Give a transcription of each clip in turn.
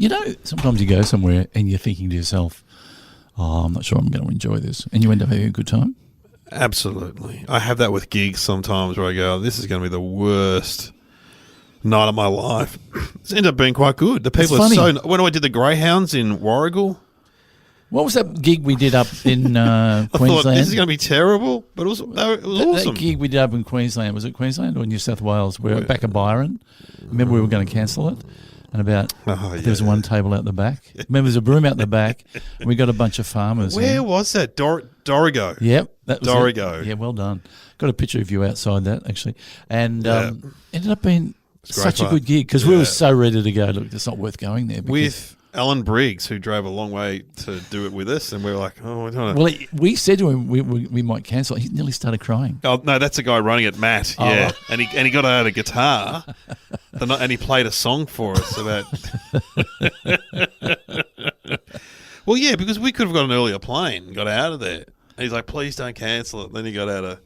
You know, sometimes you go somewhere and you're thinking to yourself, oh, I'm not sure I'm going to enjoy this. And you end up having a good time. Absolutely. I have that with gigs sometimes where I go, this is going to be the worst night of my life. It's ended up being quite good. The people are so... When I did the Greyhounds in Warrigal... What was that gig we did up in Queensland? I thought, this is going to be terrible, but it was awesome. That gig we did up in Queensland, was it Queensland or New South Wales? We were back at Byron. Remember we were going to cancel it? And there was one table out the back. Remember, there's a room out the back, and we got a bunch of farmers. Where was that? Dorrigo. Yep. That was Dorrigo. It. Yeah, well done. Got a picture of you outside that, actually. And ended up being such a good gig because we were so ready to go. Look, it's not worth going there. With Alan Briggs, who drove a long way to do it with us, and we were like, oh, I don't know. Well, we said to him we might cancel. He nearly started crying. Oh, no, that's the guy running it, Matt. Yeah. Oh. And he got out a guitar, and he played a song for us about... Well, yeah, because we could have got an earlier plane and got out of there. And he's like, please don't cancel it. Then he got out of...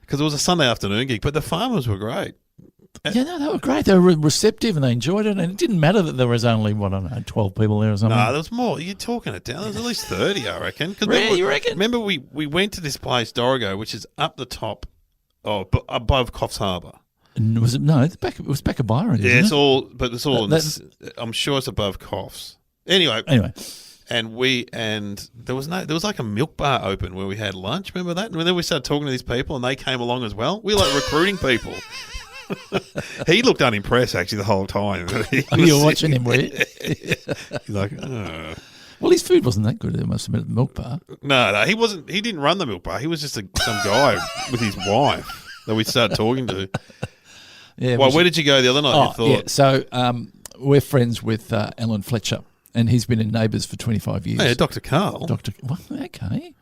Because it was a Sunday afternoon gig, but the farmers were great. Yeah, no, they were great. They were receptive and they enjoyed it. And it didn't matter that there was only, 12 people there or something. No, there was more. You're talking it down. There was at least 30, I reckon. Really, you reckon? Remember we went to this place, Dorrigo, which is up the top, above Coffs Harbour. Was it? No, it was back of Byron, yeah, it's all. But it's all. I'm sure it's above Coffs. Anyway. And there was like a milk bar open where we had lunch. Remember that? And then we started talking to these people, and they came along as well. We were like recruiting people. He looked unimpressed actually the whole time. You were watching him, were you? He's like, oh. Well, his food wasn't that good. It must have been at the milk bar. No, he wasn't. He didn't run the milk bar. He was just some guy with his wife that we started talking to. Yeah. Well, where did you go the other night? So we're friends with Alan Fletcher, and he's been in Neighbours for 25 years. Hey, Dr. Karl. Okay.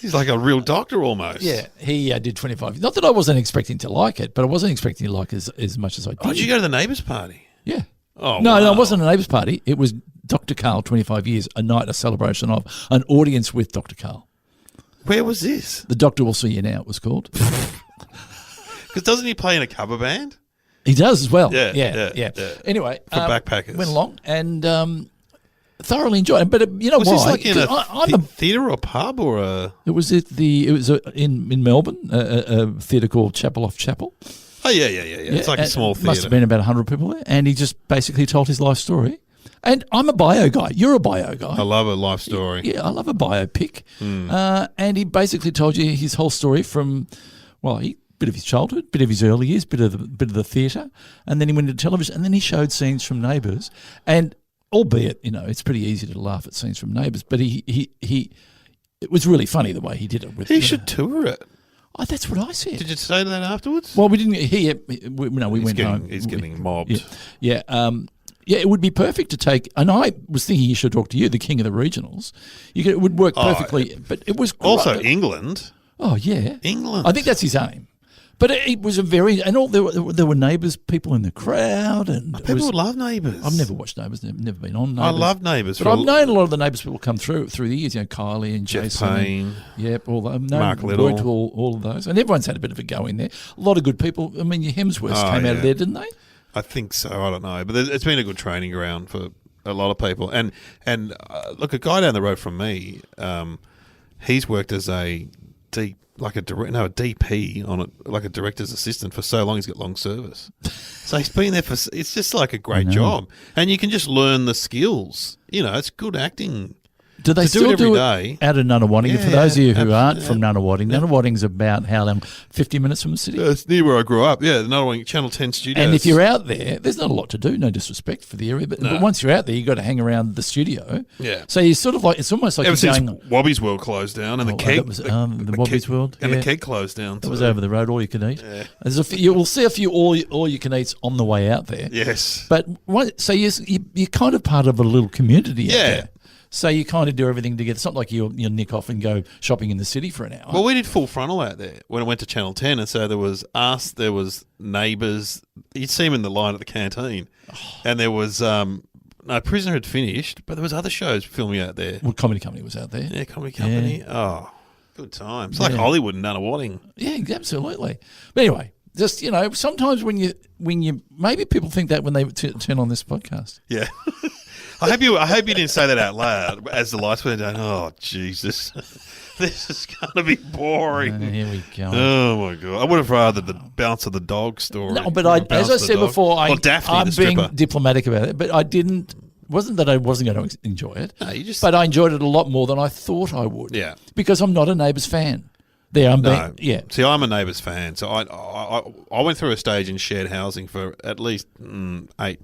He's like a real doctor almost. Yeah, he did 25 years. Not that I wasn't expecting to like it, but I wasn't expecting to like it as much as I did. Oh, did you go to the Neighbours party? Yeah. Oh, no, wow. No, it wasn't a Neighbours party. It was Dr. Karl, 25 years, a night, a celebration of, an audience with Dr. Karl. Where was this? The Doctor Will See You Now, it was called. Because doesn't he play in a cover band? He does as well. Yeah. Anyway. For backpackers. Went along and... thoroughly enjoyed it, but you know was why? Was this like in a theatre or pub or a? It was in Melbourne, a theatre called Chapel Off Chapel. Oh yeah. It's like a small theatre. Must have been about 100 people there, and he just basically told his life story. And I'm a bio guy. You're a bio guy. I love a life story. Yeah, I love a biopic. And he basically told you his whole story from, bit of his childhood, bit of his early years, bit of the theatre, and then he went into television, and then he showed scenes from Neighbours, and. Albeit, it's pretty easy to laugh at scenes from Neighbours, but it was really funny the way he did it. He should tour it. Oh, that's what I said. Did you say that afterwards? Well, we didn't. We went home. He's getting mobbed. Yeah. It would be perfect to take. And I was thinking he should talk to you, the king of the regionals. It would work perfectly. But it was also England. Oh yeah, England. I think that's his aim. But it was there were Neighbours people in the crowd, and people love Neighbours. I've never watched Neighbours, never been on Neighbours. I love Neighbours, but I've known a lot of the Neighbours people come through the years. Kylie and Jeff Jason, Payne, all that. Mark Little, all of those, and everyone's had a bit of a go in there. A lot of good people. I mean, your Hemsworths came out of there, didn't they? I think so. I don't know, but it's been a good training ground for a lot of people. And look, a guy down the road from me, he's worked as a DP on it, like a director's assistant for so long. He's got long service, so he's been there for. It's just like a great job, and you can just learn the skills. It's good acting. Do they still do it day out of Nunawading? Yeah, for those of you who aren't from Nunawading, Nunawading's about how long? 50 minutes from the city? It's near where I grew up, the Nunawading Channel 10 studios. And if you're out there, there's not a lot to do, no disrespect for the area, but once you're out there, you've got to hang around the studio. Yeah. So you're sort of like, it's almost like ever you're since going... Wobby's World closed down and the keg... the Wobby's World. And the keg closed down. That was over the road, all you can eat. Yeah. You will see a few all you can eats on the way out there. Yes. But so you're kind of part of a little community out there. So you kind of do everything together. It's not like you'll nick off and go shopping in the city for an hour. Well, we did Full Frontal out there when I went to Channel 10, and so there was us, there was Neighbours. You'd see them in the line at the canteen. And there was, Prisoner had finished, but there was other shows filming out there. Well, Comedy Company was out there. Yeah, Comedy Company. Yeah. Oh, good times. It's like Hollywood and Nunawading. Yeah, absolutely. But anyway, Just, sometimes when you maybe people think that when they turn on this podcast. Yeah. I hope you didn't say that out loud as the lights went down. Oh, Jesus. This is going to be boring. Here we go. Oh, my God. I would have rather the bounce of the dog story. No, but as I said before, Daphne, I'm the being stripper. diplomatic about it, but I didn't. Wasn't that I wasn't going to enjoy it. No, but I enjoyed it a lot more than I thought I would. Yeah. Because I'm not a Neighbours fan. There, I'm No. yeah. See, I'm a Neighbours fan, so I went through a stage in shared housing for at least 8.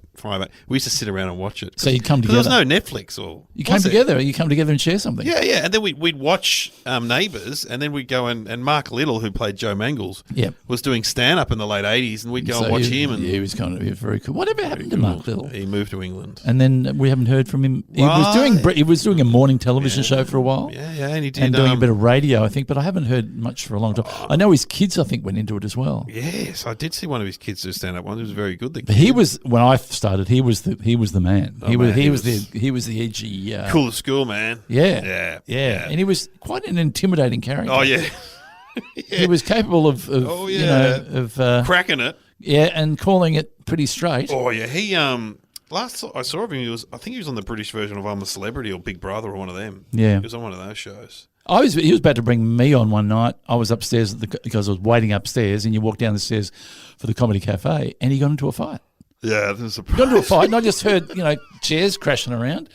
We used to sit around and watch it. So you'd come together. There was no Netflix or you came together. You come together and share something. Yeah, and then we'd watch Neighbours, and then we'd go and Mark Little, who played Joe Mangles, was doing stand up in the late '80s, and we'd go and watch him. And he was kind of very cool. Whatever happened to Mark Little? He moved to England, and then we haven't heard from him. He was doing a morning television show for a while. Yeah, and he did, and doing a bit of radio, I think, but I haven't heard much for a long time. I know his kids, I think, went into it as well. Yes, I did see one of his kids do stand up. One was very good. He was when I started. He was the man. He was the edgy, cool at school man. Yeah, and he was quite an intimidating character. Oh yeah, he was capable of cracking it. Yeah, and calling it pretty straight. Oh yeah, he last I saw of him, I think he was on the British version of I'm a Celebrity or Big Brother or one of them. Yeah, he was on one of those shows. He was about to bring me on one night. I was upstairs because I was waiting upstairs, and you walk down the stairs for the Comedy Cafe, and he got into a fight. Yeah, that's a surprise. Got into a fight, and I just heard chairs crashing around,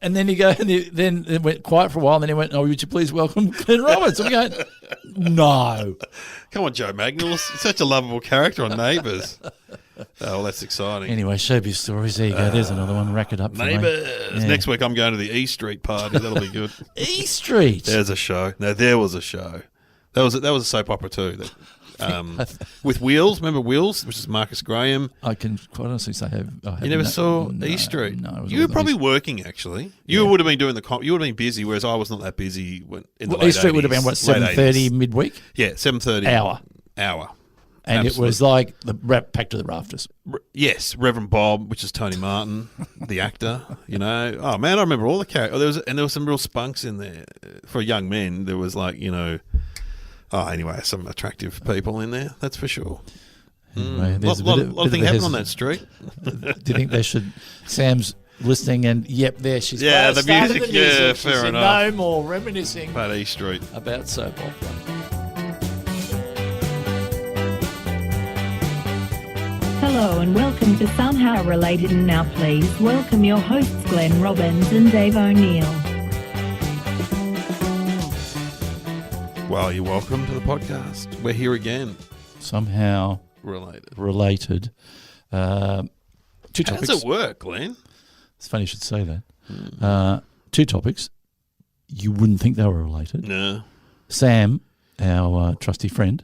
and then then it went quiet for a while, and then he went, "Oh, would you please welcome Glenn Roberts?" I'm going, "No, come on, Joe Magnus, such a lovable character on Neighbours." Oh, well, that's exciting. Anyway, showbiz stories. There you go. There's another one. Rack it up. Neighbours. Yeah. Next week, I'm going to the E Street party. That'll be good. E Street. There's a show. No, there was a show. That was a soap opera too. With Wheels. Remember Wheels, which is Marcus Graham. I can quite honestly say you never saw E Street. No, you were probably working actually. You would have been doing you would have been busy, whereas I was not that busy in the late E Street 80s, would have been what 7:30 midweek. Yeah, 7:30 hour. And absolutely. It was like the rap packed to the rafters. Yes, Reverend Bob, which is Tony Martin, the actor. Oh man, I remember all the characters. There was some real spunks in there for young men. There was anyway, some attractive people in there. That's for sure. Anyway, a lot of things happen on that street. Do you think they should? Sam's listening, and there she's. Yeah, the music. Yeah, fair enough. No more reminiscing about E Street, about soap opera. Hello and welcome to Somehow Related, and now please welcome your hosts Glenn Robbins and Dave O'Neill. Well, you're welcome to the podcast. We're here again. Somehow related. 2 topics. How does it work, Glenn? It's funny you should say that. 2 topics. You wouldn't think they were related. No. Sam, our trusty friend,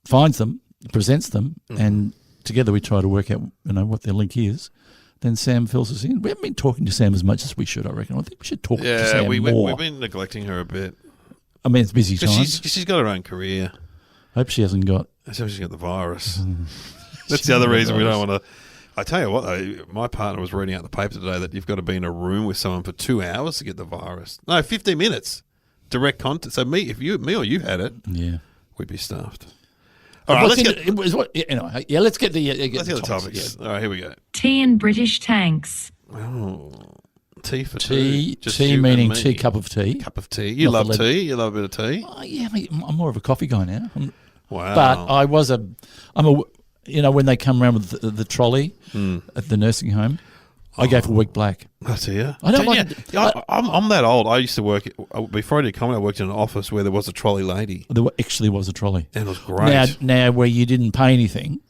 finds them, presents them, and together we try to work out what their link is. Then Sam fills us in. We haven't been talking to Sam as much as we should, I reckon. I think we should talk to Sam more. We've been neglecting her a bit. I mean, it's busy times. She's got her own career. Hope she hasn't got... She's got the virus. That's the other reason we don't want to... I tell you what, though, my partner was reading out the paper today that you've got to be in a room with someone for 2 hours to get the virus. No, 15 minutes. Direct contact. So me or you had it, we'd be stuffed. All right, let's get the topics. Yeah. All right, here we go. Tea and British tanks. Oh, tea for tea. Tea meaning tea, cup of tea. Cup of tea. You love tea. You love a bit of tea. Oh, yeah, I'm more of a coffee guy now. Wow. But when they come around with the trolley at the nursing home, I go for weak black. I see you. I don't like it. I'm that old. I used to work, before I did comedy, I worked in an office where there was a trolley lady. There actually was a trolley. And it was great. Now where you didn't pay anything.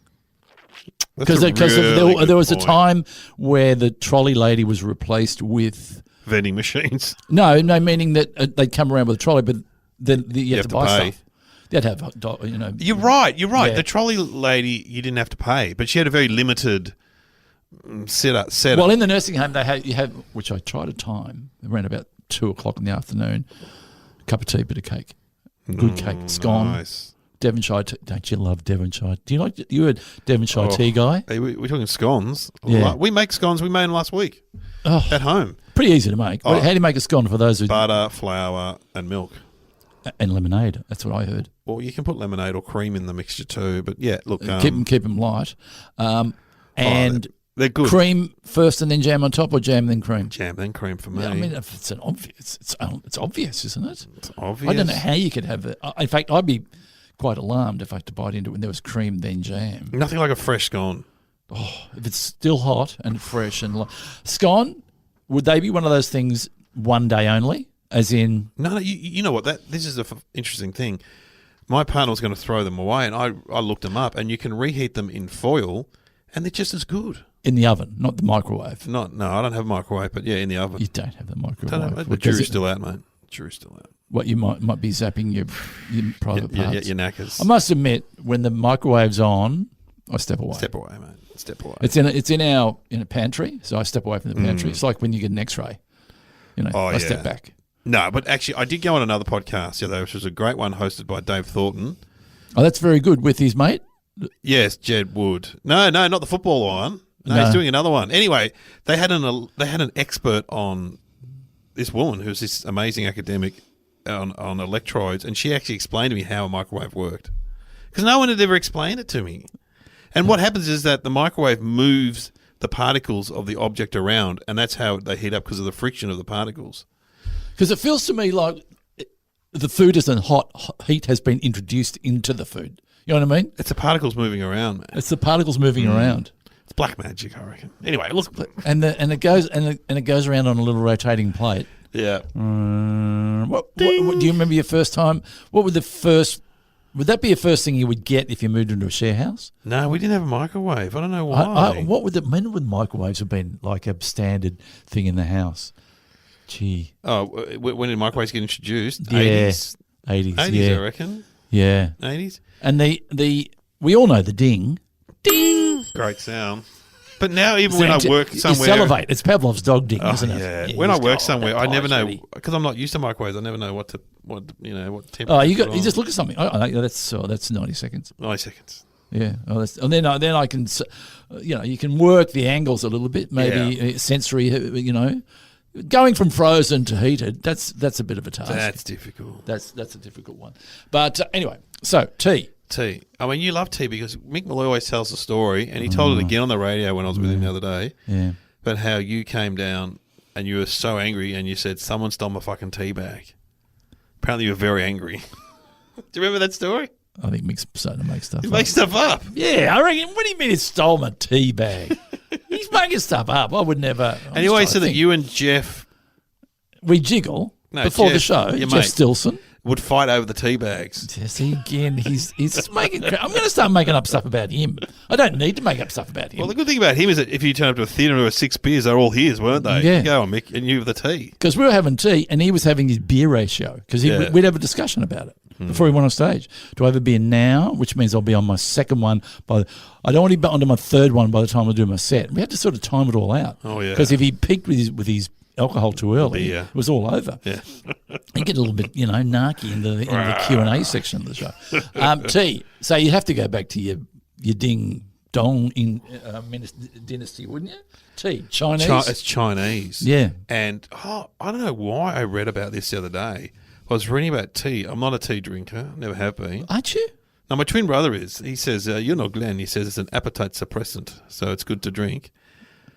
Because there was a time where the trolley lady was replaced with... vending machines. No, meaning that they'd come around with a trolley, but then you have to buy stuff. They'd have, You're right. Yeah. The trolley lady, you didn't have to pay, but she had a very limited... set up. Well, in the nursing home, you have, which I tried a time, around about 2:00 in the afternoon, a cup of tea, bit of cake, good cake, scone, nice. Devonshire tea. Don't you love Devonshire? Do you like? You a Devonshire tea guy? Hey, we're talking scones. Yeah. We make scones. We made them last week at home. Pretty easy to make. How do you make a scone for those who butter, flour, and milk? And lemonade. That's what I heard. Well, you can put lemonade or cream in the mixture too. But yeah, look, Keep them light. And they're good. Cream first and then jam on top, or jam then cream? Jam then cream for me. Yeah, I mean, it's obvious, isn't it? It's obvious. I don't know how you could have it. In fact, I'd be quite alarmed if I had to bite into it when there was cream then jam. Nothing like a fresh scone. Oh, if it's still hot and fresh and scone, would they be one of those things one day only? As in, no. You know what? This is an interesting thing. My partner was going to throw them away, and I looked them up, and you can reheat them in foil, and they're just as good in the oven, not the microwave. No, I don't have a microwave, but yeah, in the oven. You don't have the microwave. The jury's still out, mate. Jury's still out. What you might be zapping your private parts. Your knackers. I must admit, when the microwave's on, I step away. Step away, mate. Step away. It's in a pantry, so I step away from the pantry. It's like when you get an X-ray. I step back. No, but actually, I did go on another podcast the other day, which was a great one hosted by Dave Thornton. Oh, that's very good. With his mate? Yes, Jed Wood. No, not the football one. No, he's doing another one. Anyway, they had an expert on this woman who's this amazing academic on electrodes, and she actually explained to me how a microwave worked. Because no one had ever explained it to me. And what happens is that the microwave moves the particles of the object around, and that's how they heat up because of the friction of the particles. Because it feels to me like the food isn't hot. Heat has been introduced into the food. You know what I mean? It's the particles moving around, man. It's the particles moving around. It's black magic, I reckon. Anyway, look, and it goes around on a little rotating plate. Yeah. What do you remember your first time? What would would that be the first thing you would get if you moved into a share house? No, we didn't have a microwave. I don't know why. When would microwaves have been like a standard thing in the house? Gee. Oh, when did microwaves get introduced? Yeah. 80s. 80s, yeah. I reckon. Yeah. 80s. And we all know the ding. Ding! Great sound. But now even when I work somewhere... You salivate. It's Pavlov's dog ding, isn't it? Yeah. When I work somewhere, I never know... Because I'm not used to microwaves, I never know what temperature... Oh, you just look at something. That's 90 seconds. 90 seconds. Yeah. And then I can... you can work the angles a little bit, maybe sensory, Going from frozen to heated, that's a bit of a task. That's difficult. That's a difficult one. But anyway, so tea. Tea. I mean, you love tea because Mick Malloy always tells the story, and he told it again on the radio when I was with him the other day. Yeah. But how you came down and you were so angry and you said, someone stole my fucking tea bag. Apparently you were very angry. Do you remember that story? I think Mick's starting to make stuff up. He makes stuff up. Yeah, I reckon. What do you mean he stole my tea bag? He's making stuff up. I would never. And he always said that you and Jeff... We jiggle before the show. Jeff Stilson would fight over the tea bags. See, again, he's just making... I'm going to start making up stuff about him. I don't need to make up stuff about him. Well, the good thing about him is that if you turn up to a theatre and there were 6 beers, they're all his, weren't they? Yeah. Go on, Mick, and you with the tea. Because we were having tea and he was having his beer ratio because we'd have a discussion about it before he went on stage. Do I have a beer now? Which means I'll be on my second one. I don't want to be onto my third one by the time I do my set. We had to sort of time it all out. Oh, yeah. Because if he peaked with his alcohol too early, it was all over. Yeah. You get a little bit, narky in the Q&A section of the show. Tea. So you have to go back to your ding dong in dynasty, wouldn't you? Tea. Chinese. It's Chinese. Yeah. And I don't know why I read about this the other day. I was reading about tea. I'm not a tea drinker. Never have been. Aren't you? No, my twin brother is. He says, you're not Glenn. He says it's an appetite suppressant, so it's good to drink.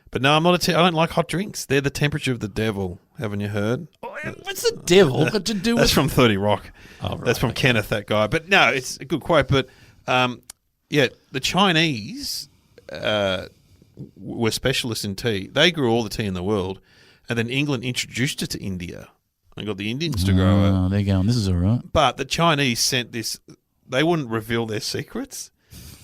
But no, I'm not I don't like hot drinks. They're the temperature of the devil. Haven't you heard? What's the devil got to do with... That's from 30 Rock. Oh, right. That's from Kenneth, that guy. But no, it's a good quote. But the Chinese were specialists in tea. They grew all the tea in the world. And then England introduced it to India and got the Indians to grow it. Oh, they're going, this is all right. But the Chinese sent this... They wouldn't reveal their secrets.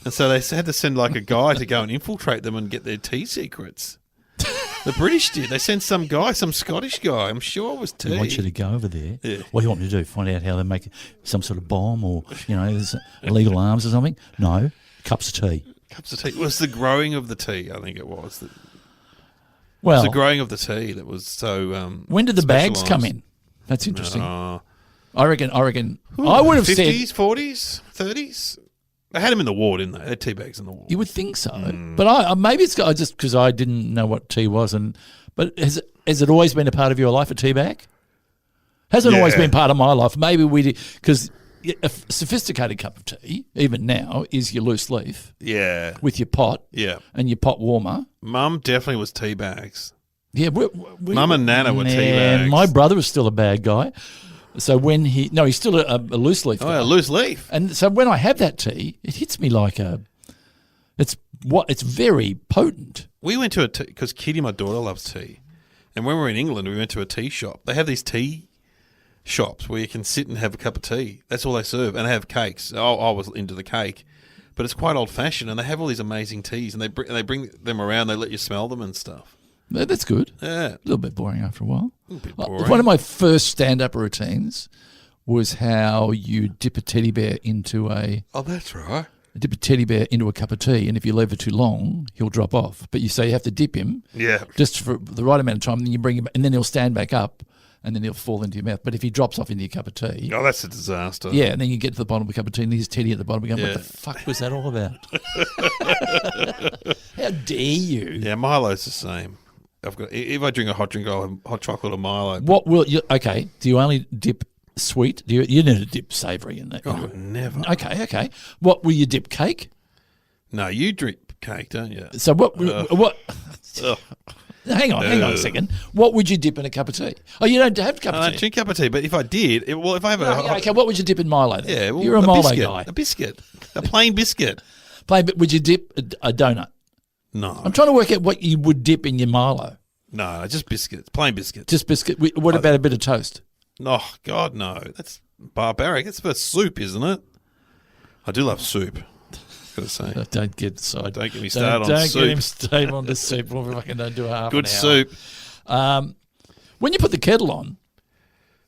And so they had to send like a guy to go and infiltrate them and get their tea secrets. The British did. They sent some guy, some Scottish guy. I'm sure it was tea. They want you to go over there. Yeah. What do you want me to do? Find out how they make some sort of bomb or, there's illegal arms or something? No. Cups of tea. Cups of tea. It was the growing of the tea, I think it was. It was the growing of the tea that was so when did the bags come in? That's interesting. I reckon. Ooh, I would have 50s, said 40s, 30s. They had them in the ward, didn't they? They had tea bags in the ward. You would think so, but maybe it's just because I didn't know what tea was. But has it always been a part of your life, a tea bag? Hasn't always Yeah. been part of my life. Maybe we did, because a sophisticated cup of tea, even now, is your loose leaf Yeah. with your pot Yeah. and your pot warmer. Mum definitely was tea bags. Yeah, Mum and Nana were tea and bags. my brother was still a bad guy. So when he's still a loose leaf Oh, guy. yeah, loose leaf. And so when I have that tea, it hits me like it's very potent. We went to a tea, because Kitty, my daughter, loves tea. And when we were in England, we went to a tea shop. They have these tea shops where you can sit and have a cup of tea. That's all they serve. And they have cakes. I was into the cake. But it's quite old-fashioned, and they have all these amazing teas, and they bring them around, they let you smell them and stuff. That's good. Yeah. A little bit boring after a while. A little bit boring. One of my first stand-up routines was how you dip a teddy bear into a that's right. cup of tea, and if you leave it too long, he'll drop off. But you have to dip him Yeah. just for the right amount of time, and then you bring him, and then he'll stand back up, and then he'll fall into your mouth. But if he drops off into your cup of tea, Oh, that's a disaster. yeah, and then you get to the bottom of the cup of tea, and there's teddy at the bottom again. Yeah. What the fuck was that all about? How dare you? Yeah, Milo's the same. If I drink a hot drink, I'll have hot chocolate or Milo. What will you? Okay, do you only dip sweet? Do you need to dip savoury in that? Oh, never. Okay. What will you dip cake? No, you drink cake, don't you? So what? Ugh. Hang on a second. What would you dip in a cup of tea? Oh, you don't have a cup I of don't tea. drink cup of tea, but if I did, if I have Okay, what would you dip in Milo? Then? yeah, well, You're a Milo biscuit, guy. a biscuit, a plain biscuit. But would you dip a donut? No, I'm trying to work out what you would dip in your Milo. no, just biscuits, plain biscuits. Just biscuit. What about a bit of toast? Oh God, no, that's barbaric. It's for soup, isn't it? I do love soup. Gotta say, Don't get started. Don't get me started on Don't soup. get him started on the soup. We'll fucking don't do a half Good an hour. soup. When you put the kettle on,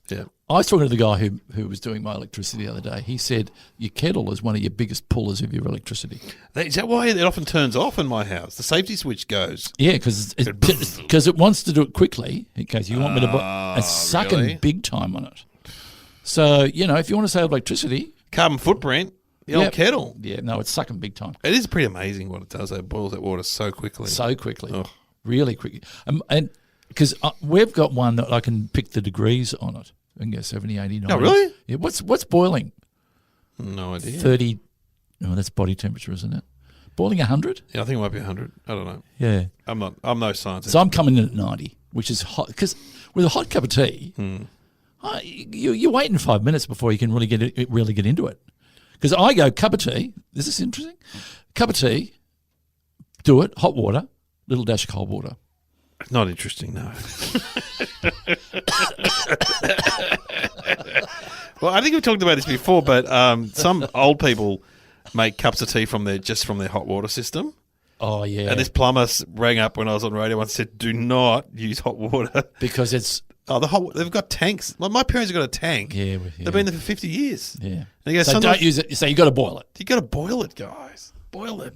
Yeah. I was talking to the guy who was doing my electricity the other day. He said your kettle is one of your biggest pullers of your electricity. Is that why it often turns off in my house? The safety switch goes. Yeah, because it wants to do it quickly. It goes, you want me to it's sucking really? big time on it. So, if you want to save electricity. Carbon footprint. The old kettle. Yeah, no, it's sucking big time. It is pretty amazing what it does. It boils that water so quickly. So quickly. Ugh. Really quickly. And because we've got one that I can pick the degrees on it. I can go 70, 80, 90. Oh, really? Yeah, what's boiling? No idea. 30. Oh, that's body temperature, isn't it? Boiling 100? Yeah, I think it might be 100. I don't know. Yeah. I'm no scientist. So I'm coming in at 90, which is hot. Because with a hot cup of tea, you're waiting 5 minutes before you can really get into it. Because I go, cup of tea, this is interesting, cup of tea, do it, hot water, little dash of cold water. Not interesting, no. Well, I think we've talked about this before, but some old people make cups of tea from their hot water system. Oh, yeah. And this plumber rang up when I was on radio and said, "Do not use hot water because it's they've got tanks. My parents have got a tank. Yeah, they've been there for 50 years. Yeah. And he goes, so don't use it. So you got to boil it. You got to boil it, guys. Boil it.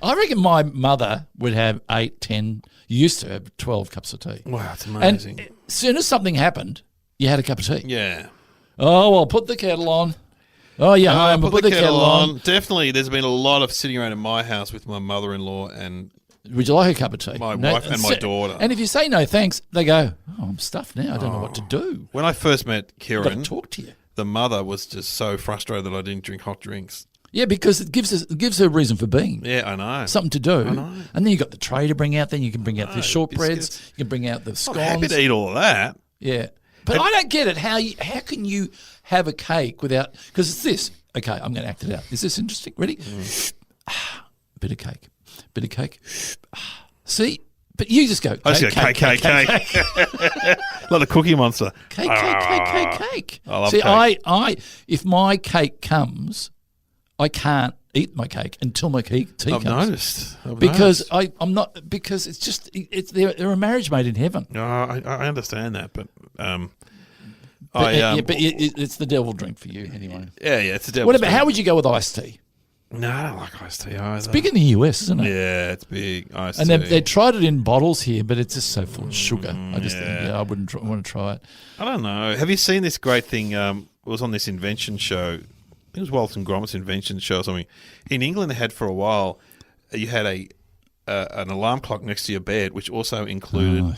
I reckon my mother would have 8, 10. Used to have 12 cups of tea. Wow, it's amazing. And as soon as something happened, you had a cup of tea. Yeah. Oh, well, put the kettle on. Oh, you're home. Put the kettle on. Definitely, there's been a lot of sitting around in my house with my mother-in-law and would you like a cup of tea? my wife and my daughter. And if you say no thanks, they go, oh, I'm stuffed now. I don't know what to do. When I first met I've Kieran, got to talk to you. the mother was just so frustrated that I didn't drink hot drinks. Yeah, because it gives her a reason for being. Yeah, I know. Something to do. I know. And then you've got the tray to bring out. Then you can bring out the shortbreads. biscuits. You can bring out the scones. I'm happy to eat all of that. Yeah. But I don't get it. How can you have a cake without... Because it's this. Okay, I'm going to act it out. Is this interesting? Ready? Bit of cake. Bit of cake. See? But you just go... I just go, cake. Like the Cookie Monster. Cake. I love See, cake. I if my cake comes, I can't eat my cake until my tea I've comes. noticed. Because I'm not... Because it's just... They're a marriage made in heaven. No, I understand that, but... But it's the devil drink for you anyway. Yeah, it's a devil. What about how would you go with iced tea? No, I don't like iced tea either. It's big in the US, isn't it? Yeah, it's big. Iced And tea. they tried it in bottles here, but it's just so full of sugar. I just think, I wouldn't want to try it. I don't know. Have you seen this great thing? It was on this invention show. I think it was Walton Gromit's invention show or something. In England, they had for a while, you had an alarm clock next to your bed, which also included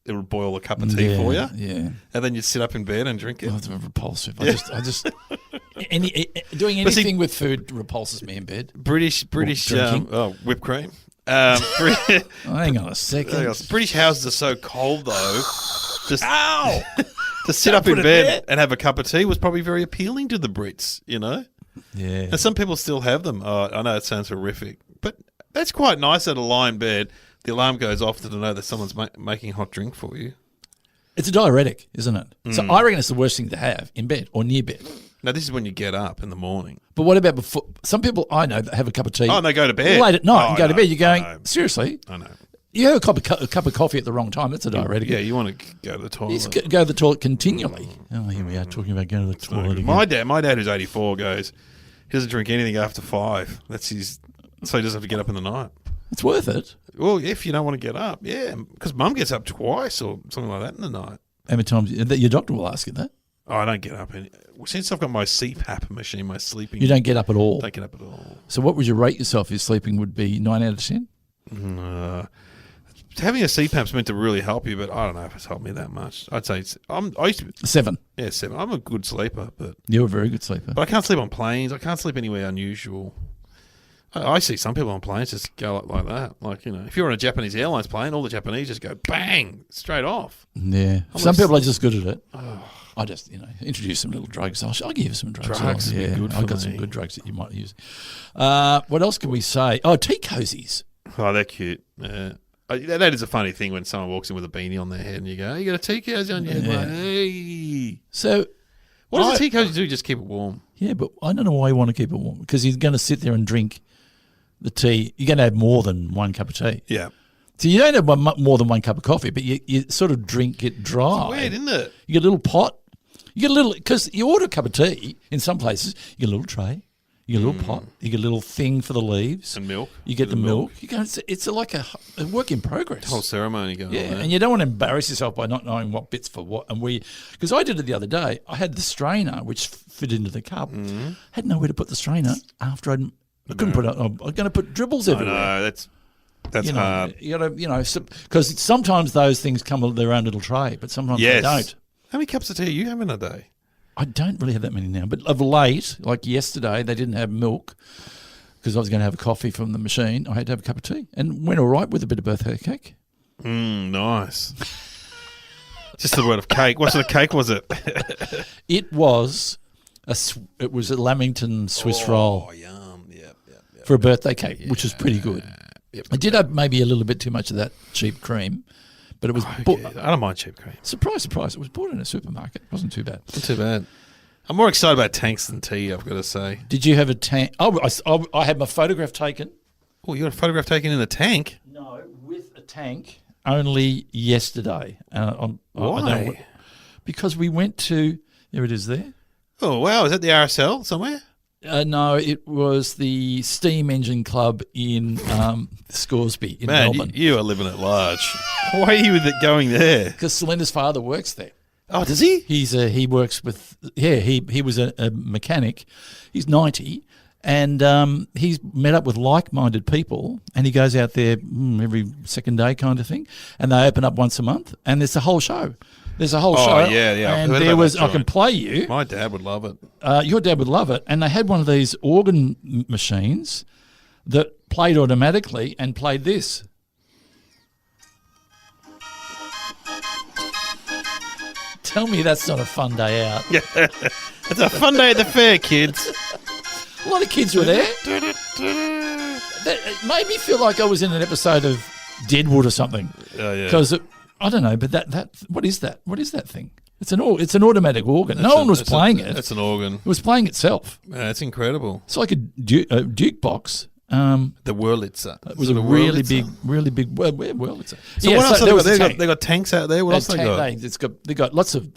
it would boil a cup of tea for you. Yeah. And then you'd sit up in bed and drink it. Oh, it's repulsive. I just doing anything with food repulses me in bed. British whipped cream. Hang on a second. British houses are so cold though. Just Ow! to sit up in bed and have a cup of tea was probably very appealing to the Brits, you know? Yeah. And some people still have them. Oh, I know it sounds horrific, but that's quite nice at a lie in bed. The alarm goes off to know that someone's making a hot drink for you. It's a diuretic, isn't it? So I reckon it's the worst thing to have in bed or near bed. Now, this is when you get up in the morning. But what about before? Some people I know that have a cup of tea. Oh, and they go to bed. Late at night and go to bed. You're going, I know. seriously? I know. You have a cup of coffee at the wrong time. That's a diuretic. Yeah, you want to go to the toilet. You just go to the toilet continually. Oh, here we are talking about going to the toilet again. My dad, who's 84, goes, he doesn't drink anything after 5. That's his, so he doesn't have to get up in the night. It's worth it. Well, if you don't want to get up, yeah, because Mum gets up twice or something like that in the night. How many times? Your doctor will ask you that. Oh, I don't get up. Since I've got my CPAP machine, my sleeping... You don't get up at all? Don't get up at all. So what would you rate yourself if sleeping would be 9 out of 10? Having a CPAP's meant to really help you, but I don't know if it's helped me that much. I'd say I used to be... 7. Yeah, 7. I'm a good sleeper, but... You're a very good sleeper. But I can't sleep on planes. I can't sleep anywhere unusual. I see some people on planes just go like that. Like, you know, if you're on a Japanese Airlines plane, all the Japanese just go bang, straight off. Yeah. Some people are just good at it. I just, introduce some little drugs. I'll give you some drugs. Drugs would be good for I've got some good drugs that you might use. What else can we say? Oh, tea cozies. Oh, they're cute. Yeah. That is a funny thing when someone walks in with a beanie on their head and you go, you got a tea cozy on your head? Like, hey. So... What does a tea cozy do? Just keep it warm? Yeah, but I don't know why you want to keep it warm. Because you're going to sit there and drink the tea. You're going to have more than one cup of tea. Yeah. So you don't have more than one cup of coffee, but you sort of drink it dry. It's weird, isn't it? You get a little pot. You get a little, because you order a cup of tea in some places, you get a little tray, you get a little pot, you get a little thing for the leaves. And milk. You get the milk. You go, it's like a work in progress. Whole ceremony going on there. And you don't want to embarrass yourself by not knowing what bits for what. And because I did it the other day, I had the strainer, which fit into the cup. Had nowhere to put the strainer after I couldn't put it. I'm going to put dribbles everywhere. I know, that's hard. You got to, because sometimes those things come with their own little tray, but sometimes they don't. How many cups of tea are you having a day? I don't really have that many now, but of late, like yesterday, they didn't have milk because I was going to have a coffee from the machine. I had to have a cup of tea and went all right with a bit of birthday cake. Nice. Just the word of cake. What sort of cake was it? It was a Lamington Swiss roll. Oh, yum. Yep. For a birthday cake, which was pretty good. Yep. I did have maybe a little bit too much of that cheap cream. But it was I don't mind cheap cream. Surprise, surprise. It was bought in a supermarket. It wasn't too bad. Not too bad. I'm more excited about tanks than tea, I've got to say. Did you have a tank? Oh, I had my photograph taken. Oh, you got a photograph taken in a tank? No, with a tank only yesterday. Why? Because we went to, there it is there. Oh, wow. Is that the RSL somewhere? No, it was the Steam Engine Club in Scoresby in Melbourne. You are living at large. Why are you going there? Because Celinda's father works there. Oh, does he? He works with, he was a mechanic. He's 90 and he's met up with like-minded people and he goes out there every second day kind of thing and they open up once a month and there's a whole show. There's a whole show. Oh, yeah. And there was, I can play you. My dad would love it. Your dad would love it. And they had one of these organ machines that played automatically and played this. Tell me that's not a fun day out. Yeah, it's a fun day at the fair, kids. A lot of kids were there. It made me feel like I was in an episode of Deadwood or something. Oh, yeah. Because I don't know, but that what is that? What is that thing? It's an automatic organ. No one was playing it. It's an organ. It was playing itself. Yeah, it's incredible. It's like a Duke box. The Wurlitzer. It was a really big Wurlitzer. So what else have they got? They got tanks out there. What else they got? They got lots of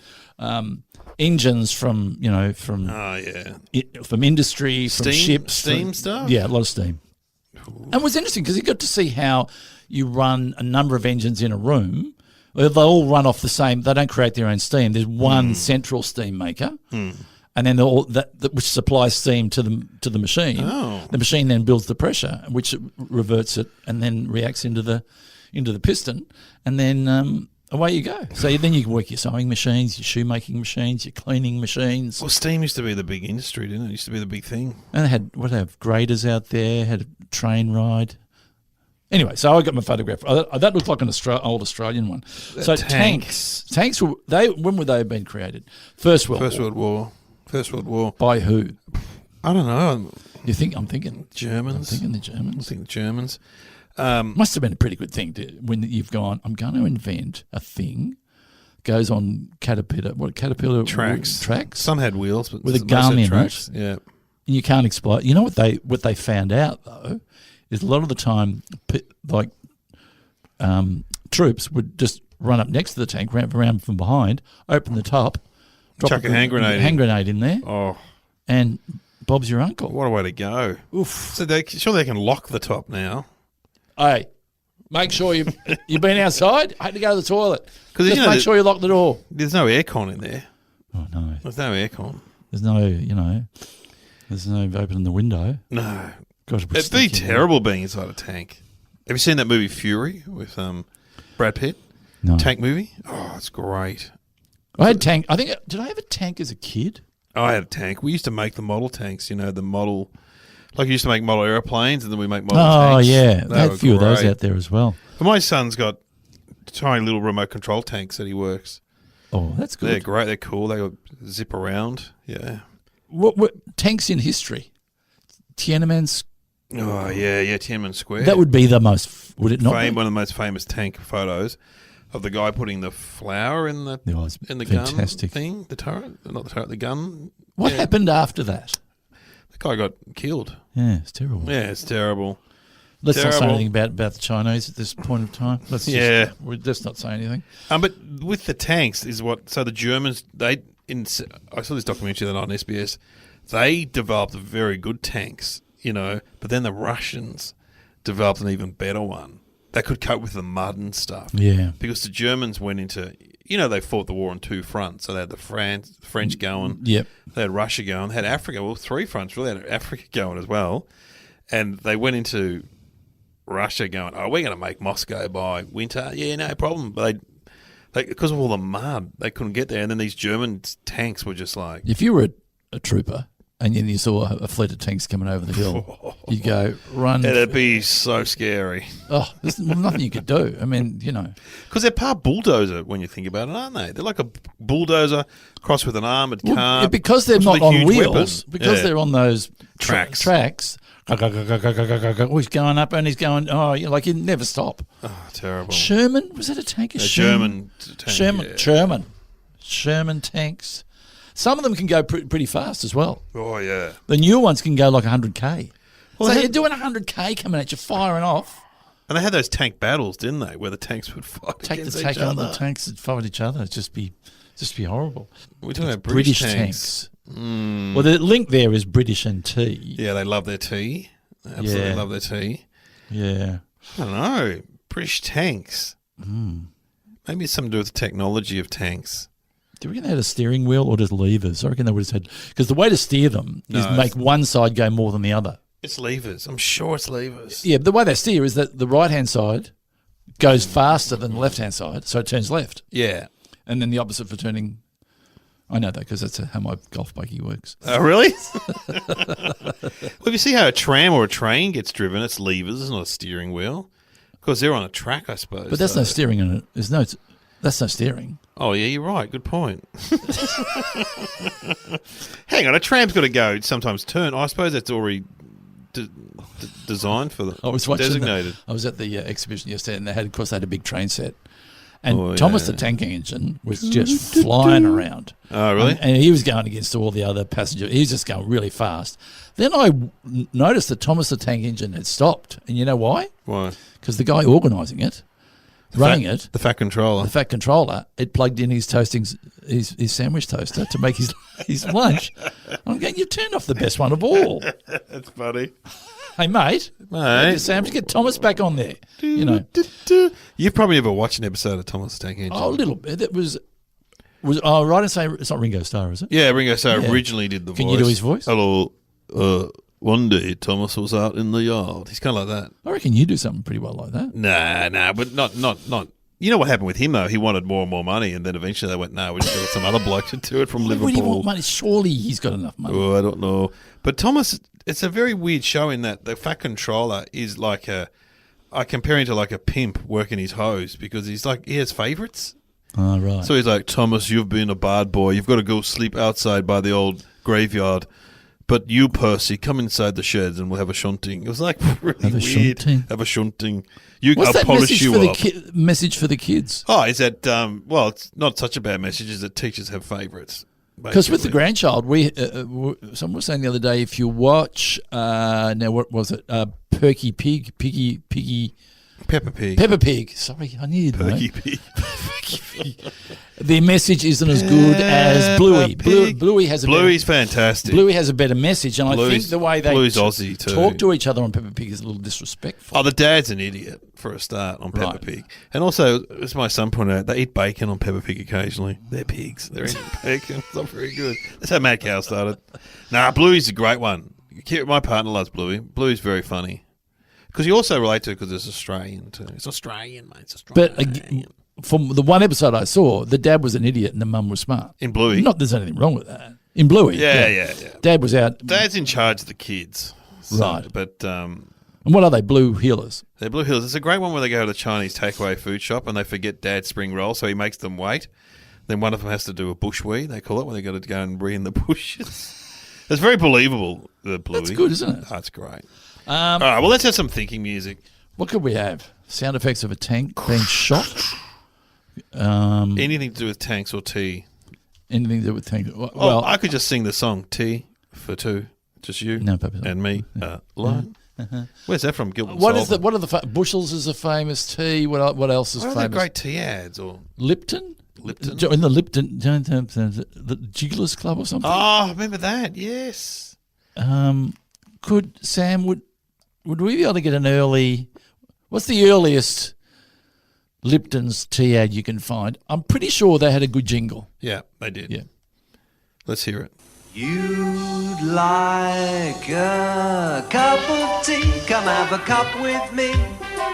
engines from from industry, from ships, steam stuff. Yeah, a lot of steam. Ooh. And it was interesting because you got to see how you run a number of engines in a room. They all run off the same. They don't create their own steam. There's one central steam maker, and then that which supplies steam to the machine. Oh. The machine then builds the pressure, which reverts it and then reacts into the piston, and then away you go. So then you can work your sewing machines, your shoemaking machines, your cleaning machines. Well, steam used to be the big industry, didn't it? It used to be the big thing. And they have graders out there, had a train ride. Anyway, so I got my photograph. That looked like an old Australian one. So tanks were when would they have been created? First World War. First World War. By who? I don't know. I'm thinking Germans. I'm thinking the Germans. I think the Germans. Must have been a pretty good thing when you've gone, I'm going to invent a thing, goes on Caterpillar tracks. Some had wheels, but with a gum in it. Yeah. And you can't explode. You know what they found out though is a lot of the time, troops would just run up next to the tank, ramp around from behind, open the top, chuck a hand grenade in there, and Bob's your uncle. What a way to go! Oof. So they can lock the top now. Hey, make sure you've been outside. I had to go to the toilet. Just make sure you lock the door. There's no aircon in there. Oh no, there's no aircon. There's no opening the window. No. Gosh, it'd be terrible being inside a tank. Have you seen that movie Fury with Brad Pitt? No. Tank movie? Oh, it's great. I had tank. I think did I have a tank as a kid? I had a tank. We used to make the model tanks. The model, like you used to make model airplanes, and then we make model tanks. Oh yeah, they had a few of those out there as well. But my son's got tiny little remote control tanks that he works. Oh, that's good. They're great. They're cool. They zip around. Yeah. What tanks in history? Tiananmen. Oh yeah, Tiananmen Square. That would be the most. Would it not? One of the most famous tank photos of the guy putting the flour in the fantastic gun thing, the turret, not the turret, the gun. What happened after that? The guy got killed. Yeah, it's terrible. Yeah, it's terrible. Let's not say anything about the Chinese at this point of time. Let's not say anything. But with the tanks so the Germans I saw this documentary the other night on SBS. They developed very good tanks. But then the Russians developed an even better one that could cope with the mud and stuff. Yeah. Because the Germans went into, they fought the war on two fronts. So they had the French going. Yep. They had Russia going. They had Africa. Well, three fronts really. They had Africa going as well. And they went into Russia going, we're going to make Moscow by winter. Yeah, no problem. But they because of all the mud, they couldn't get there. And then these German tanks were just like... If you were a trooper... And then you saw a fleet of tanks coming over the hill. You go, run. It'd be so scary. Oh, there's nothing you could do. I mean, Because they're part bulldozer when you think about it, aren't they? They're like a bulldozer crossed with an armored car. Because they're not on wheels, weapon. Because they're on those tracks. He's going up and he's going, you never stop. Oh, terrible. Sherman? Was it a tank? German tank. Sherman tanks. Some of them can go pretty fast as well. Oh, yeah. The newer ones can go like 100k. Well, so you're doing 100k coming at you, firing off. And they had those tank battles, didn't they, where the tanks would fight against each other. The tanks would fight each other. It'd just be horrible. We're talking about British tanks. Mm. Well, the link there is British and tea. Yeah, they love their tea. They absolutely love their tea. Yeah. I don't know. British tanks. Maybe it's something to do with the technology of tanks. Do you reckon they had a steering wheel or just levers? I reckon they would have had... Because the way to steer them is make one side go more than the other. It's levers. I'm sure it's levers. Yeah, but the way they steer is that the right-hand side goes faster than the left-hand side, so it turns left. Yeah. And then the opposite for turning... I know that because that's how my golf buggy works. Oh, really? Well, if you see how a tram or a train gets driven, it's levers, it's not a steering wheel. Because they're on a track, I suppose. But that's no steering in it. That's no steering. Oh, yeah, you're right. Good point. Hang on, a tram's got to go sometimes turn. I suppose that's already designed for the designated. I was at the exhibition yesterday, and they had a big train set. And Thomas the Tank Engine was just flying around. Oh, really? And he was going against all the other passengers. He was just going really fast. Then I noticed that Thomas the Tank Engine had stopped. And you know why? Why? Because the guy organising it, the fat controller, it plugged in his his sandwich toaster to make his lilunch. I'm going, you've turned off the best one of all. That's funny. Hey, mate. Sam, just get Thomas back on there. You've probably never watched an episode of Thomas the Tank Engine. Oh, a little bit. It was right and say it's not Ringo Starr, is it? Yeah, Ringo Starr originally did the voice. Can you do his voice? Hello. One day Thomas was out in the yard. He's kind of like that. I reckon you do something pretty well like that. Nah, but not you know what happened with him, though? He wanted more and more money, and then eventually they went, no, we just got some other bloke to do it from Why Liverpool. would he want money? Surely he's got enough money. Oh, I don't know. But Thomas, it's a very weird show in that the Fat Controller is like I compare him to like a pimp working his hose because he has favourites. Oh, right. So he's like, Thomas, you've been a bad boy. You've got to go sleep outside by the old graveyard. But you, Percy, come inside the sheds and we'll have a shunting. It was like really Have a weird. shunting? Have a shunting. What's I'll that polish message you for up. message for the kids? Oh, is that, well, it's not such a bad message, is that teachers have favourites. Because with the grandchild, someone was saying the other day, if you watch, now what was it? Piggy, Peppa Pig. Peppa Pig. Sorry, I needed Perky that. Pig. The message isn't as good as Bluey. Bluey's Fantastic. Bluey has a better message, and I think Bluey's- the way they Bluey's Aussie too. talk to each other on Peppa Pig is a little disrespectful. Oh, the dad's an idiot for a start on Peppa Right. Pig. And also, as my son pointed out, they eat bacon on Peppa Pig occasionally. They're pigs. They're eating bacon. It's not very good. That's how Mad Cow started. Nah, Bluey's a great one. My partner loves Bluey. Bluey's very funny. Because you also relate to it because it's Australian too. It's Australian, mate. It's Australian. But from the one episode I saw, the dad was an idiot and the mum was smart. In Bluey? Not there's anything wrong with that. In Bluey. Yeah. Dad was out. Dad's in charge of the kids. So, Right. But And what are they? Blue healers. they're Blue Hills. It's a great one where they go to the Chinese takeaway food shop and they forget Dad's spring roll, so he makes them wait. Then one of them has to do a bush wee, they call it, when they got to go and wee in the bushes. It's very believable, the Bluey. That's good, isn't it? Oh, it's great. All right, well, let's have some thinking music. What could we have? Sound effects of a tank being shot? Anything to do with tanks or tea. Anything to do with tanks? Well, I could just sing the song Tea for Two. Just you No, Papa. and me alone. Where's that from? Gilbert What is Sullivan. What are the Bushels is a famous tea? What else is What are the famous? great tea ads? Or Lipton. Lipton? In the Lipton, the Jigglers Club or something. Oh, remember that? Yes. Could Sam would we be able to get an early? What's the earliest Lipton's tea ad you can find? I'm pretty sure they had a good jingle. Yeah, they did. Yeah. Let's hear it. You'd like a cup of tea? Come have a cup with me.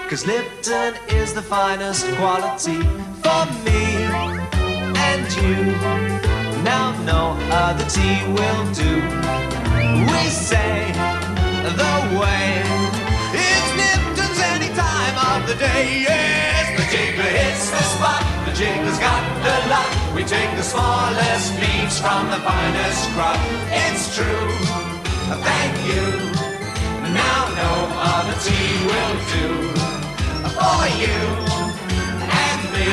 'Cause Lipton is the finest quality for me and you. Now no other tea will do. We say the way. It's Lipton's any time of the day. Yes, the jiggler hits the spot. The jiggler's got the lot. We take the smallest leaves from the finest crop. It's true. Thank you. Now no other tea will do for you and me.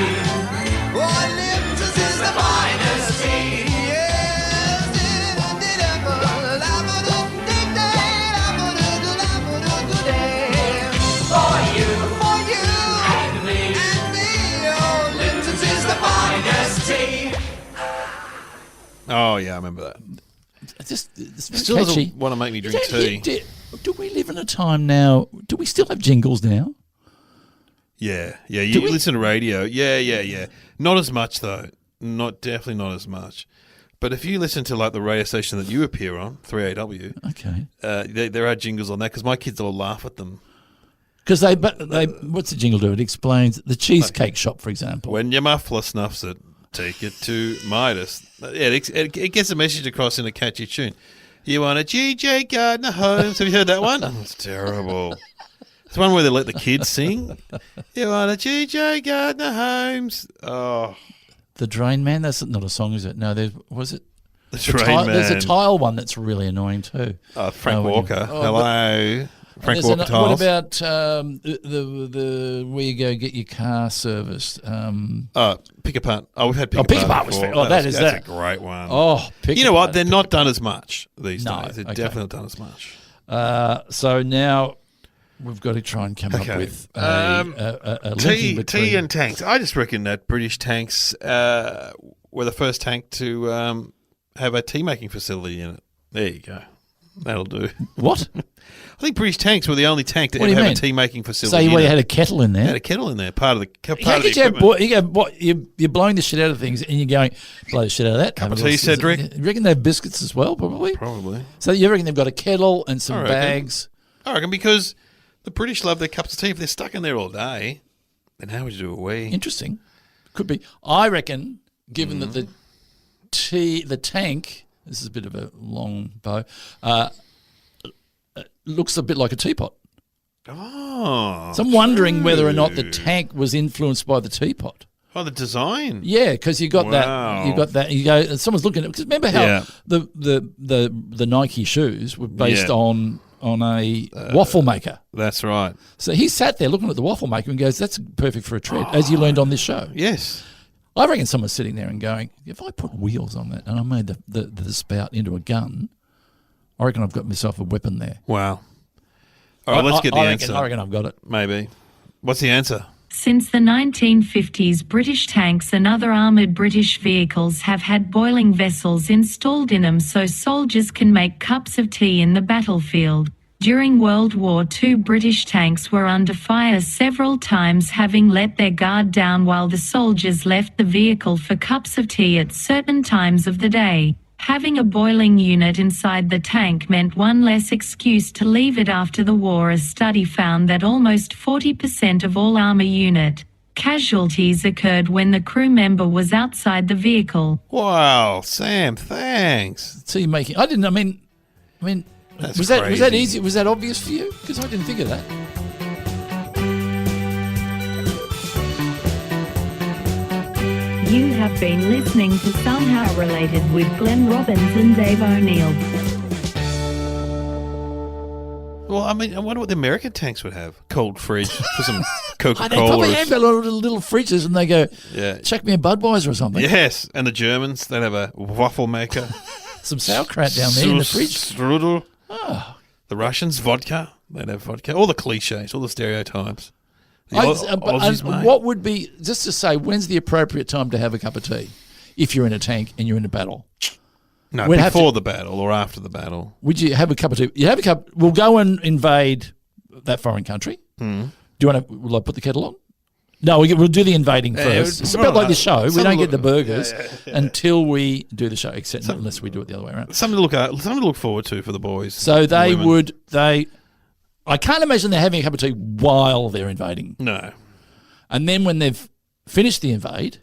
Oh, Lipton's is the finest tea. Oh, yeah, I remember that. It's Still catchy. doesn't want to make me drink tea. Do we live in a time now? Do we still have jingles now? Yeah. Do You we? listen to radio. Yeah. Not as much, though. Definitely not as much. But if you listen to like the radio station that you appear on, 3AW, Okay. there are jingles on that because my kids will laugh at them. Because they what's the jingle do? It explains the cheesecake shop, for example. When your muffler snuffs it, take it to Midas. Yeah, it gets a message across in a catchy tune. You want a GJ Gardner Holmes? Have you heard that one? Oh, it's terrible. It's one where they let the kids sing. You want a GJ Gardner Holmes? Oh, The Drain Man. That's not a song, is it? No, was it? the Train Man. There's a tile one that's really annoying too. Frank when you- Walker. Hello. Frank There's Walker what tiles. about the where you go get your car serviced? Pick Apart. Oh, we've had Pick Apart. Pick Apart was before. fair. Oh, that's that. a great one. Oh, Pick you know what? Apart. They're not done as much these No, days. They're okay. definitely not done as much. So now we've got to try and come up with a linking between Tea and tanks. I just reckon that British tanks were the first tank to have a tea making facility in it. There you go. That'll do. what? I think British tanks were the only tank to What do ever you have mean? a tea making So facility. you in it. had a kettle in there. Had a kettle in there, part of the How of the could you have equipment. you're blowing the shit out of things and you're going, blow the shit out of that. Cup of Have a tea, little- Cedric? You reckon they have biscuits as well, probably? Probably. So you reckon they've got a kettle and some I reckon. bags? I reckon because the British love their cups of tea. If they're stuck in there all day, Then how would you do a wee? Interesting. Could be. I reckon, given that the tank, this is a bit of a long bow, looks a bit like a teapot. Oh. So I'm wondering whether or not the tank was influenced by the teapot. Oh, the design. Yeah, because you got Wow. that. You got that. You go. Someone's looking at it. Because remember how the Nike shoes were based on a waffle maker. That's right. So he sat there looking at the waffle maker and goes, "That's perfect for a tread," as you learned on this show. Yes. I reckon someone's sitting there and going, "If I put wheels on that and I made the spout into a gun, I reckon I've got myself a weapon there." Wow. All right, let's get the answer. I reckon I've got it. Maybe. What's the answer? Since the 1950s, British tanks and other armoured British vehicles have had boiling vessels installed in them so soldiers can make cups of tea in the battlefield. During World War II, British tanks were under fire several times, having let their guard down while the soldiers left the vehicle for cups of tea at certain times of the day. Having a boiling unit inside the tank meant one less excuse to leave it after the war. A study found that almost 40% of all armour unit casualties occurred when the crew member was outside the vehicle. Wow, Sam, thanks. Tea making. I mean, That's was that crazy. easy? Was that obvious for you? Because I didn't think of that. You have been listening to Somehow Related with Glenn Robbins and Dave O'Neill. Well, I mean, I wonder what the American tanks would have. Cold fridge for some They Coca-Cola. probably have a lot of little fridges and they go, Yeah. chuck me a Budweiser or something. Yes, and the Germans, they'd have a waffle maker. Some sauerkraut down there in the fridge. Strudel. The Russians, vodka. They'd have vodka. All the cliches, all the stereotypes. The Aussies, mate. What would be, just to say, when's the appropriate time to have a cup of tea if you're in a tank and you're in a battle? No, We'd have before to- the battle or after the battle. Would you have a cup of tea? You have a cup. We'll go and invade that foreign country. Do you want to? Will I put the kettle on? No, we'll do the invading first. It's a bit like the show. We don't get the burgers until we do the show, except unless we do it the other way around. Something to look forward to for the boys. So they women. would. I can't imagine they're having a cup of tea while they're invading. No. And then when they've finished the invade,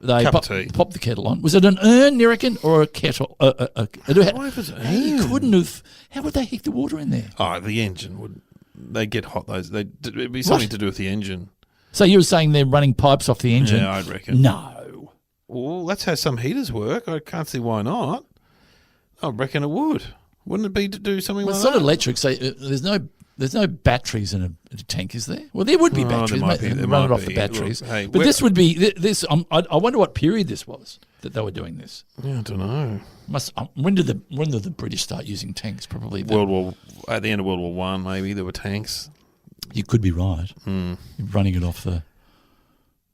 they Cup of tea. pop the kettle on. Was it an urn, you reckon, or a kettle? What if it's He couldn't have. How would they heat the water in there? Oh, the engine would. They get hot. It'd be something to do with the engine. So you were saying they're running pipes off the engine? Yeah, I'd reckon. No. Well, that's how some heaters work. I can't see why not. I reckon it would. Wouldn't it be to do something Well, like it's not that? electric, so there's no batteries in a tank, is there? Well, there would be batteries. there might be. Run There it might off be. the batteries. Look, hey, but we're- this would be this. I wonder what period this was that they were doing this. Yeah, I don't know. When did the British start using tanks? Probably At the end of World War One, maybe there were tanks. You could be right. You're running it off the.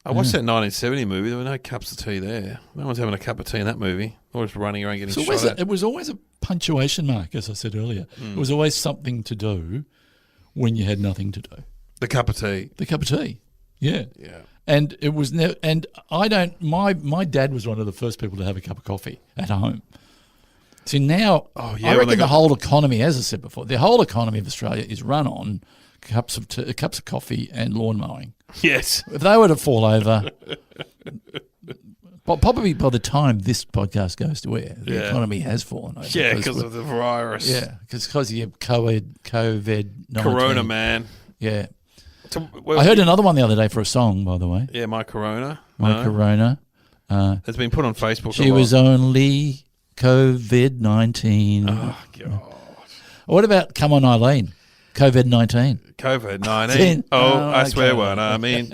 I watched that 1970 movie. There were no cups of tea there. No one's having a cup of tea in that movie. They're just running around getting shot at. It was always a punctuation mark, as I said earlier. It was always something to do when you had nothing to do. The cup of tea. The cup of tea, yeah. Yeah. And it was never. And I don't. My dad was one of the first people to have a cup of coffee at home. See now, Oh, yeah, I when reckon they the got- whole economy, as I said before, the whole economy of Australia is run on cups of coffee and lawn mowing. Yes. If they were to fall over, probably by the time this podcast goes to air, the economy has fallen over. Yeah, because of the virus. Yeah, because you have COVID-19. Corona, man. Yeah. Well, I heard another one the other day for a song, by the way. Yeah, my Corona. My No. Corona. It's been put on Facebook. She was only COVID-19. Oh, God. What about Come On Eileen? COVID-19. COVID-19. Oh, I swear okay. what I mean.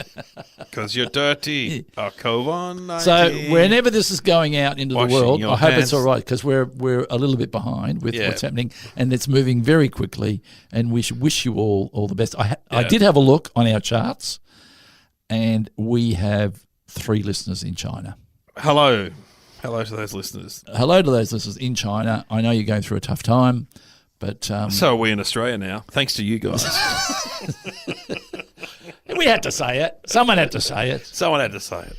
Because you're dirty. Oh, COVID-19. So whenever this is going out into Washing the world, your I hope hands. it's all right because we're a little bit behind with Yeah. what's happening, and it's moving very quickly. And we should wish you all the best. I did have a look on our charts, and we have 3 listeners in China. Hello. Hello to those listeners. Hello to those listeners in China. I know you're going through a tough time, but So are we in Australia now, thanks to you guys. we had to say it. Someone had to say it. Someone had to say it.